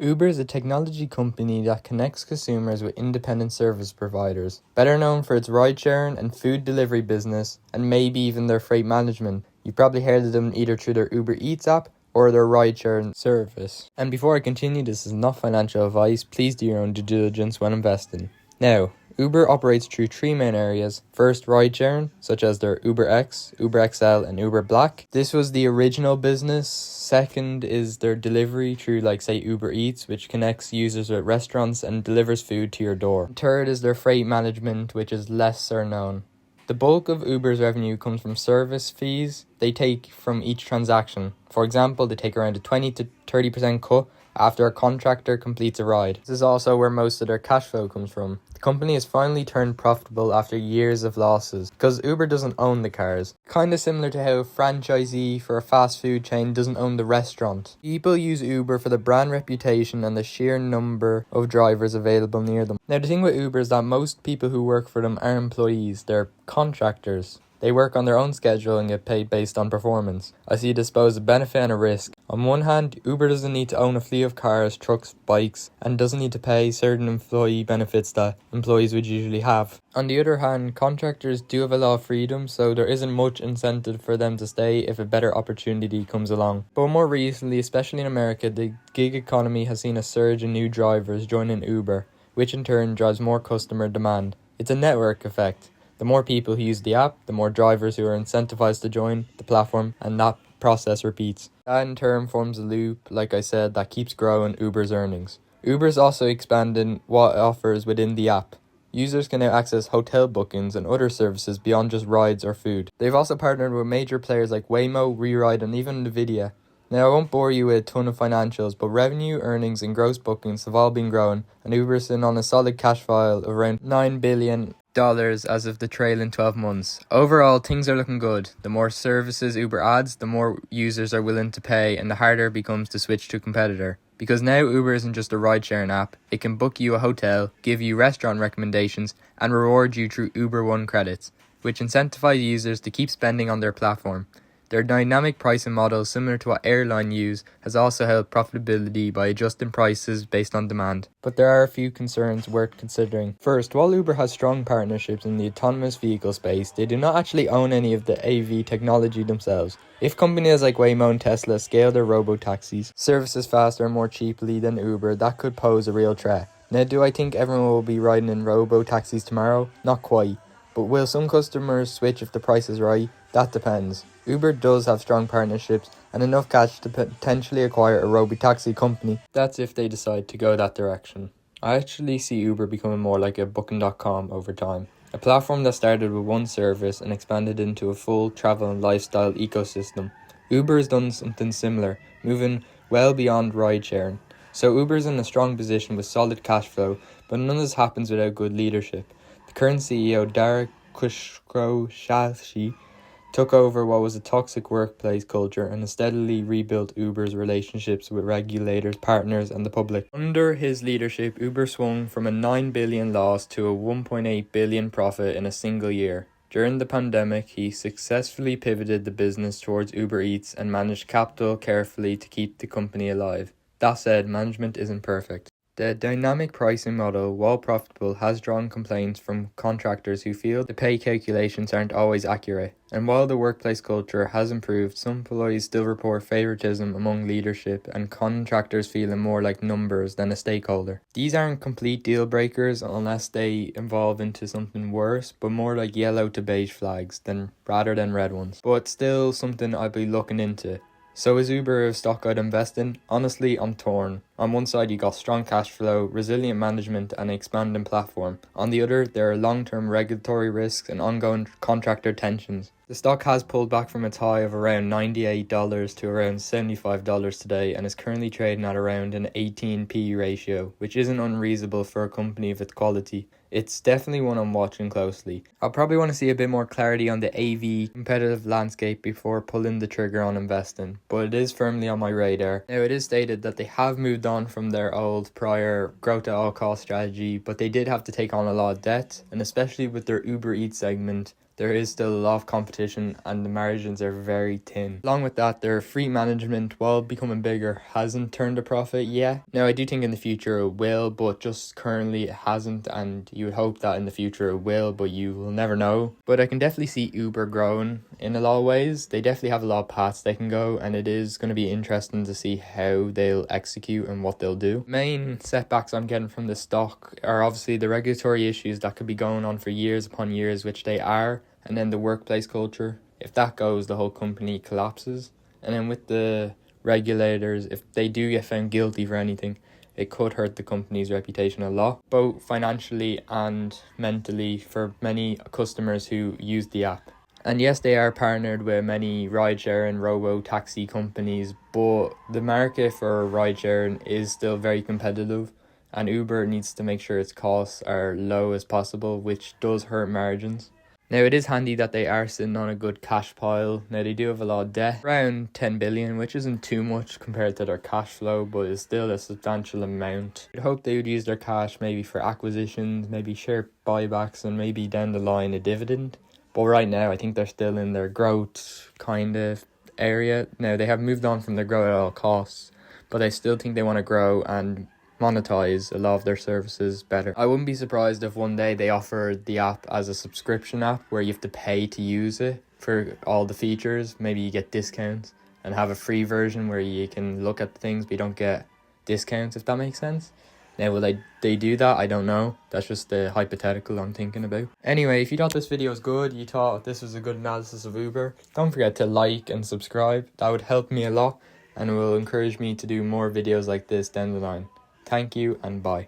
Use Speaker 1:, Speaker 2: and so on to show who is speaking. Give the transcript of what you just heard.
Speaker 1: Uber is a technology company that connects consumers with independent service providers, better known for its ride-sharing and food delivery business, and maybe even their freight management. You've probably heard of them either through their Uber Eats app or their ride-sharing service. And before I continue, this is not financial advice. Please do your own due diligence when investing. Now, Uber operates through three main areas. First, ride-sharing, such as their Uber X, Uber XL, and Uber Black. This was the original business. Second is their delivery through, say, Uber Eats, which connects users with restaurants and delivers food to your door. Third is their freight management, which is lesser known. The bulk of Uber's revenue comes from service fees they take from each transaction. For example, they take around a 20 to 30% cut after a contractor completes a ride. This is also where most of their cash flow comes from. The company has finally turned profitable after years of losses because Uber doesn't own the cars. Kind of similar to how a franchisee for a fast food chain doesn't own the restaurant. People use Uber for the brand reputation and the sheer number of drivers available near them. Now the thing with Uber is that most people who work for them are employees, they're contractors. They work on their own schedule and get paid based on performance. I see this both as a benefit and a risk. On one hand, Uber doesn't need to own a fleet of cars, trucks, bikes, and doesn't need to pay certain employee benefits that employees would usually have. On the other hand, contractors do have a lot of freedom, so there isn't much incentive for them to stay if a better opportunity comes along. But more recently, especially in America, the gig economy has seen a surge in new drivers joining Uber, which in turn drives more customer demand. It's a network effect. The more people who use the app, the more drivers who are incentivized to join the platform, and that process repeats. That in turn forms a loop, like I said, that keeps growing Uber's earnings. Uber's also expanding what it offers within the app. Users can now access hotel bookings and other services beyond just rides or food. They've also partnered with major players like Waymo, WeRide, and even Nvidia. Now, I won't bore you with a ton of financials, but revenue, earnings, and gross bookings have all been growing, and Uber's sitting on a solid cash file of around $9 billion as of the trailing 12 months. Overall, things are looking good. The more services Uber adds, the more users are willing to pay, and the harder it becomes to switch to a competitor. Because now Uber isn't just a ride-sharing app, it can book you a hotel, give you restaurant recommendations, and reward you through Uber One credits, which incentivize users to keep spending on their platform. Their dynamic pricing model, similar to what airlines use, has also helped profitability by adjusting prices based on demand. But there are a few concerns worth considering. First, while Uber has strong partnerships in the autonomous vehicle space, they do not actually own any of the AV technology themselves. If companies like Waymo and Tesla scale their robo-taxis services faster and more cheaply than Uber, that could pose a real threat. Now, do I think everyone will be riding in robo-taxis tomorrow? Not quite. But will some customers switch if the price is right? That depends. Uber does have strong partnerships and enough cash to potentially acquire a robo-taxi company. That's if they decide to go that direction. I actually see Uber becoming more like a booking.com over time. A platform that started with one service and expanded into a full travel and lifestyle ecosystem. Uber has done something similar, moving well beyond ride sharing. So Uber is in a strong position with solid cash flow, but none of this happens without good leadership. The current CEO, Dara Khosrowshahi, took over what was a toxic workplace culture and has steadily rebuilt Uber's relationships with regulators, partners, and the public. Under his leadership, Uber swung from a $9 billion loss to a $1.8 billion profit in a single year. During the pandemic, he successfully pivoted the business towards Uber Eats and managed capital carefully to keep the company alive. That said, management isn't perfect. The dynamic pricing model, while profitable, has drawn complaints from contractors who feel the pay calculations aren't always accurate. And while the workplace culture has improved, some employees still report favoritism among leadership and contractors feeling more like numbers than a stakeholder. These aren't complete deal breakers unless they evolve into something worse, but more like yellow to beige flags rather than red ones. But still something I'd be looking into. So is Uber a stock I'd invest in? Honestly, I'm torn. On one side, you got strong cash flow, resilient management, and an expanding platform. On the other, there are long-term regulatory risks and ongoing contractor tensions. The stock has pulled back from its high of around $98 to around $75 today and is currently trading at around an 18p ratio, which isn't unreasonable for a company of its quality. It's definitely one I'm watching closely. I'll probably want to see a bit more clarity on the AV competitive landscape before pulling the trigger on investing, but it is firmly on my radar. Now, it is stated that they have moved on from their old prior growth at all cost strategy, but they did have to take on a lot of debt, and especially with their Uber Eats segment, there is still a lot of competition and the margins are very thin. Along with that, their fleet management, while becoming bigger, hasn't turned a profit yet. Now, I do think in the future it will, but just currently it hasn't, and you would hope that in the future it will, but you will never know. But I can definitely see Uber growing in a lot of ways. They definitely have a lot of paths they can go, and it is going to be interesting to see how they'll execute and what they'll do. Main setbacks I'm getting from the stock are obviously the regulatory issues that could be going on for years upon years, which they are, and then the workplace culture. If that goes, the whole company collapses. And then with the regulators, if they do get found guilty for anything, it could hurt the company's reputation a lot, both financially and mentally, for many customers who use the app. And yes, they are partnered with many rideshare and robo-taxi companies, but the market for rideshare is still very competitive, and Uber needs to make sure its costs are low as possible, which does hurt margins. Now, it is handy that they are sitting on a good cash pile. Now, they do have a lot of debt, around 10 billion, which isn't too much compared to their cash flow, but it's still a substantial amount. I'd hope they would use their cash maybe for acquisitions, maybe share buybacks, and maybe down the line a dividend. But right now, I think they're still in their growth kind of area. Now, they have moved on from their grow at all costs, but I still think they want to grow and monetize a lot of their services better. I wouldn't be surprised if one day they offer the app as a subscription app where you have to pay to use it for all the features. Maybe you get discounts, and have a free version where you can look at things but you don't get discounts, if that makes sense. Now, will they do that? I don't know. That's just the hypothetical I'm thinking about. Anyway, if you thought this video was good, you thought this was a good analysis of Uber, don't forget to like and subscribe. That would help me a lot and will encourage me to do more videos like this down the line. Thank you and bye.